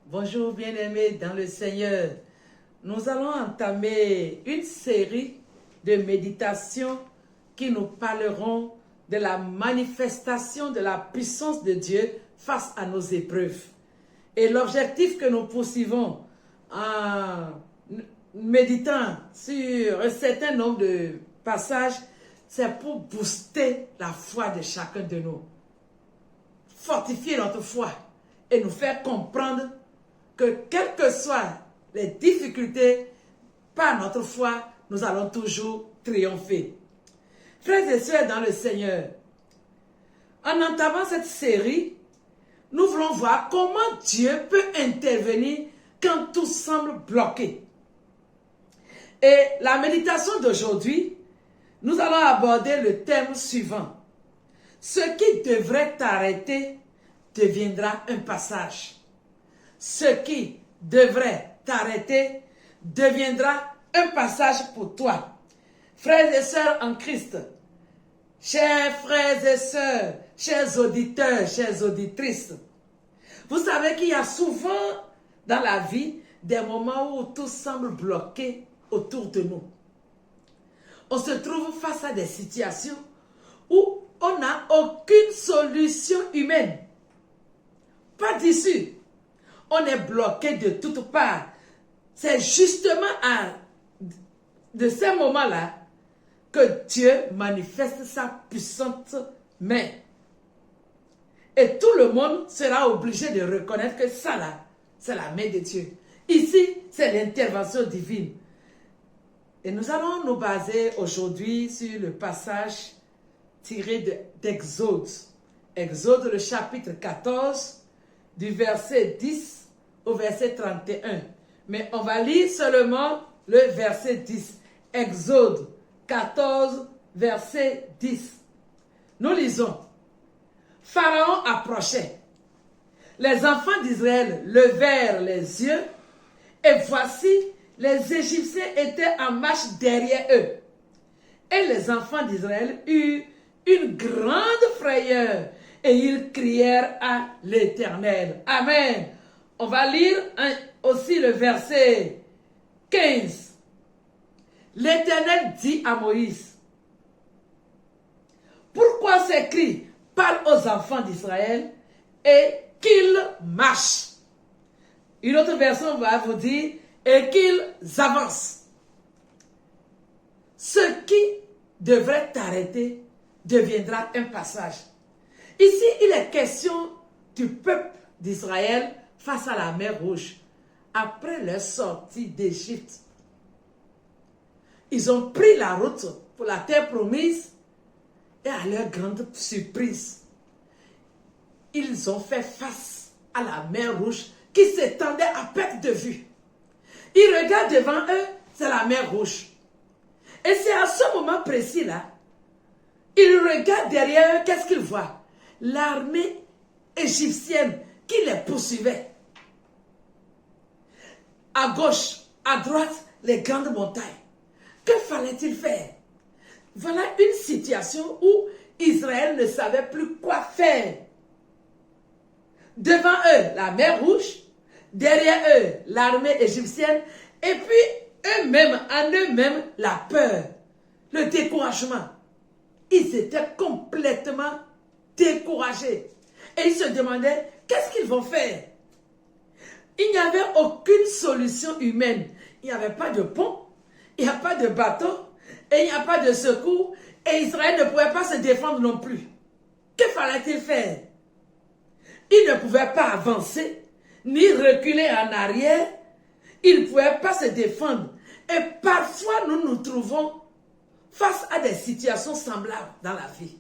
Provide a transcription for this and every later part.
Bonjour bien-aimés dans le Seigneur. Nous allons entamer une série de méditations qui nous parleront de la manifestation de la puissance de Dieu face à nos épreuves. Et l'objectif que nous poursuivons en méditant sur un certain nombre de passages, c'est pour booster la foi de chacun de nous. Fortifier notre foi et nous faire comprendre que quelles que soient les difficultés, par notre foi, nous allons toujours triompher. Frères et sœurs dans le Seigneur, en entamant cette série, nous voulons voir comment Dieu peut intervenir quand tout semble bloqué. Et la méditation d'aujourd'hui, nous allons aborder le thème suivant. Ce qui devrait t'arrêter deviendra un passage. Ce qui devrait t'arrêter deviendra un passage pour toi. Frères et sœurs en Christ, chers frères et sœurs, chers auditeurs, chères auditrices, vous savez qu'il y a souvent dans la vie des moments où tout semble bloqué autour de nous. On se trouve face à des situations où on n'a aucune solution humaine. Pas d'issue. On est bloqué de toutes parts. C'est justement de ces moments-là que Dieu manifeste sa puissante main. Et tout le monde sera obligé de reconnaître que ça là, c'est la main de Dieu. Ici, c'est l'intervention divine. Et nous allons nous baser aujourd'hui sur le passage tiré d'Exode. Exode, le chapitre 14, du verset 10 au verset 31. Mais on va lire seulement le verset 10. Exode 14, verset 10. Nous lisons. Pharaon approchait. Les enfants d'Israël levèrent les yeux et voici, les Égyptiens étaient en marche derrière eux. Et les enfants d'Israël eurent une grande frayeur et ils crièrent à l'Éternel. Amen. On va lire aussi le verset 15. L'Éternel dit à Moïse, pourquoi ces cris parlent aux enfants d'Israël et qu'ils marchent. Une autre version va vous dire, et qu'ils avancent. Ce qui devrait t'arrêter deviendra un passage. Ici, il est question du peuple d'Israël face à la mer Rouge, après leur sortie d'Égypte. Ils ont pris la route pour la terre promise et à leur grande surprise, ils ont fait face à la mer Rouge qui s'étendait à perte de vue. Ils regardent devant eux, c'est la mer Rouge. Et c'est à ce moment précis-là, ils regardent derrière eux, qu'est-ce qu'ils voient? L'armée égyptienne qui les poursuivait. À gauche, à droite, les grandes montagnes. Que fallait-il faire? Voilà une situation où Israël ne savait plus quoi faire. Devant eux, la mer Rouge, derrière eux, l'armée égyptienne, et puis eux-mêmes, en eux-mêmes, la peur, le découragement. Ils étaient complètement découragés. Et ils se demandaient, qu'est-ce qu'ils vont faire? Il n'y avait aucune solution humaine. Il n'y avait pas de pont, il n'y a pas de bateau, et il n'y a pas de secours, et Israël ne pouvait pas se défendre non plus. Que fallait-il faire? Il ne pouvait pas avancer, ni reculer en arrière. Il ne pouvait pas se défendre. Et parfois, nous nous trouvons face à des situations semblables dans la vie,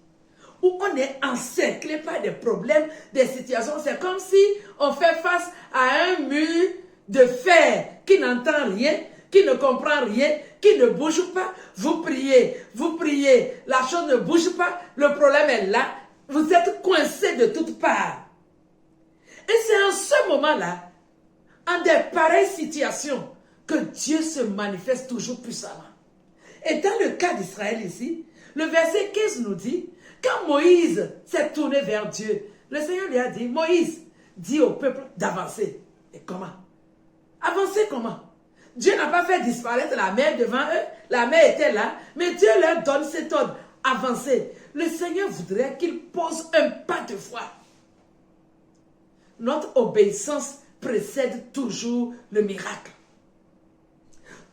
où on est encerclé par des problèmes, des situations. C'est comme si on fait face à un mur de fer qui n'entend rien, qui ne comprend rien, qui ne bouge pas. Vous priez, la chose ne bouge pas, le problème est là. Vous êtes coincé de toutes parts. Et c'est en ce moment-là, en des pareilles situations, que Dieu se manifeste toujours puissamment. Et dans le cas d'Israël ici, le verset 15 nous dit, quand Moïse s'est tourné vers Dieu, le Seigneur lui a dit, Moïse, dis au peuple d'avancer. Et comment? Avancer comment? Dieu n'a pas fait disparaître la mer devant eux. La mer était là, mais Dieu leur donne cet ordre. Avancer. Le Seigneur voudrait qu'il pose un pas de foi. Notre obéissance précède toujours le miracle.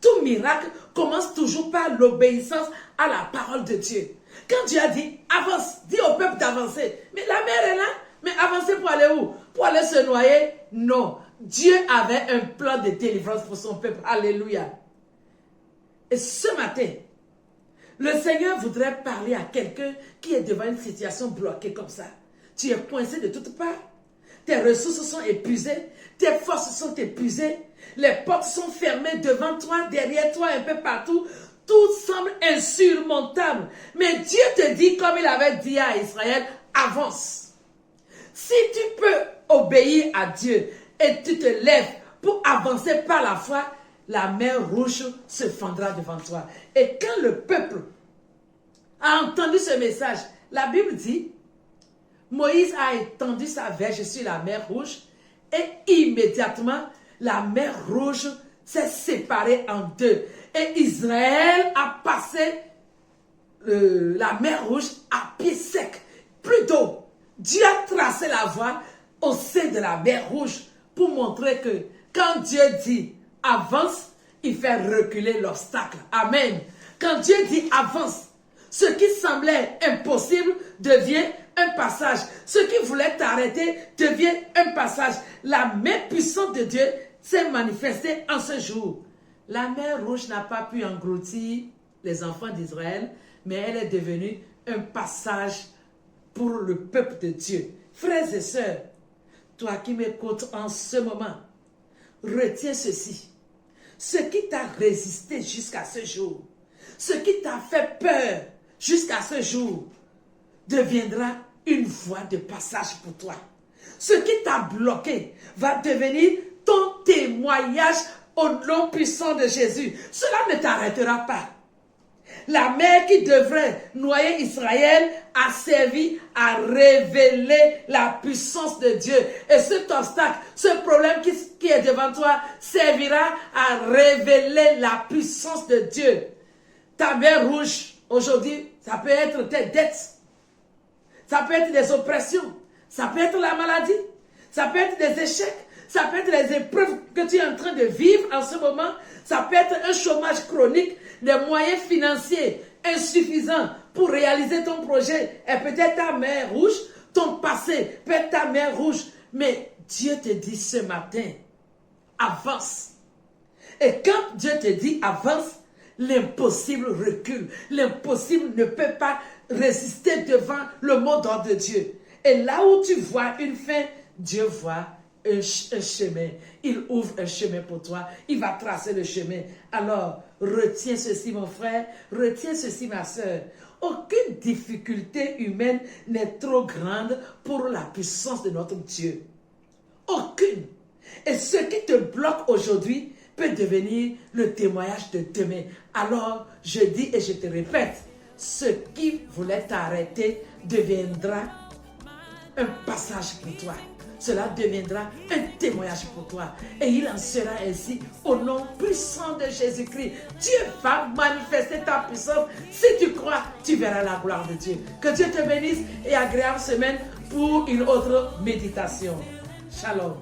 Tout miracle commence toujours par l'obéissance à la parole de Dieu. Quand Dieu a dit, avance, dis au peuple d'avancer. Mais la mer est là, mais avancer pour aller où? Pour aller se noyer? Non. Dieu avait un plan de délivrance pour son peuple. Alléluia. Et ce matin, le Seigneur voudrait parler à quelqu'un qui est devant une situation bloquée comme ça. Tu es coincé de toutes parts. Tes ressources sont épuisées. Tes forces sont épuisées. Les portes sont fermées devant toi, derrière toi, un peu partout. Tout semble insurmontable. Mais Dieu te dit, comme il avait dit à Israël, avance. Si tu peux obéir à Dieu et tu te lèves pour avancer par la foi, la mer rouge se fendra devant toi. Et quand le peuple a entendu ce message, la Bible dit, Moïse a étendu sa verge sur la mer rouge et immédiatement, la mer rouge s'est séparée en deux. Et Israël a passé la mer rouge à pied sec. Plus d'eau. Dieu a tracé la voie au sein de la mer rouge pour montrer que quand Dieu dit avance, il fait reculer l'obstacle. Amen. Quand Dieu dit avance, ce qui semblait impossible devient un passage. Ce qui voulait t'arrêter devient un passage. La main puissante de Dieu s'est manifestée en ce jour. La mer rouge n'a pas pu engloutir les enfants d'Israël, mais elle est devenue un passage pour le peuple de Dieu. Frères et sœurs, toi qui m'écoutes en ce moment, retiens ceci. Ce qui t'a résisté jusqu'à ce jour, ce qui t'a fait peur jusqu'à ce jour, deviendra une voie de passage pour toi. Ce qui t'a bloqué va devenir ton témoignage au nom puissant de Jésus. Cela ne t'arrêtera pas. La mer qui devrait noyer Israël a servi à révéler la puissance de Dieu. Et cet obstacle, ce problème qui est devant toi, servira à révéler la puissance de Dieu. Ta mer rouge, aujourd'hui, ça peut être tes dettes. Ça peut être des oppressions. Ça peut être la maladie. Ça peut être des échecs. Ça peut être les épreuves que tu es en train de vivre en ce moment. Ça peut être un chômage chronique, des moyens financiers insuffisants pour réaliser ton projet. Et peut-être ta mer rouge, ton passé peut être ta mer rouge. Mais Dieu te dit ce matin, avance. Et quand Dieu te dit avance, l'impossible recule. L'impossible ne peut pas résister devant le mot d'ordre de Dieu. Et là où tu vois une fin, Dieu voit un chemin. Il ouvre un chemin pour toi. Il va tracer le chemin. Alors, retiens ceci, mon frère. Retiens ceci, ma soeur. Aucune difficulté humaine n'est trop grande pour la puissance de notre Dieu. Aucune. Et ce qui te bloque aujourd'hui peut devenir le témoignage de demain. Alors, je dis et je te répète, ce qui voulait t'arrêter deviendra un passage pour toi. Cela deviendra un témoignage pour toi. Et il en sera ainsi au nom puissant de Jésus-Christ. Dieu va manifester ta puissance. Si tu crois, tu verras la gloire de Dieu. Que Dieu te bénisse et agréable semaine pour une autre méditation. Shalom.